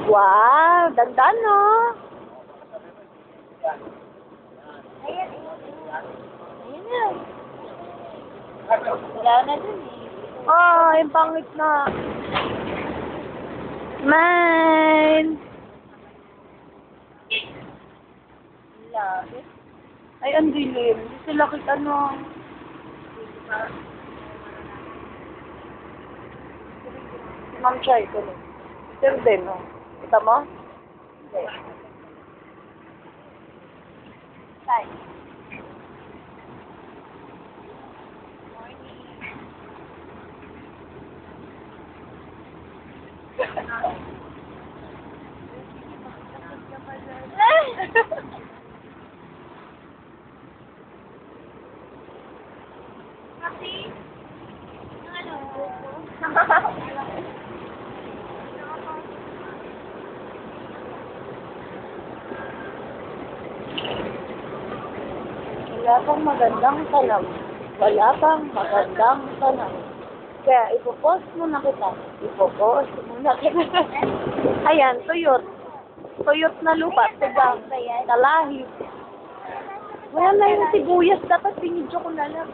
Wow, dandan no. Ayan, ayun na. Wala na dun eh. Ah, yung pangit na. Man. Lapit. Ay, ang dilim. Hindi sila kita no. Si Ma'am Chay ko no. Sir din no. Kita mo? Hindi. Tay. Kasi, ano, Wala kang magandang tanong. Wala kang magandang tanong. Kaya ipopost muna kita. Ipopost muna kita. Ayan, tuyot. Tuyot na lupa. Tigang. Talahib. Wala na yung sibuyas. Dapat binidyo ko na lang.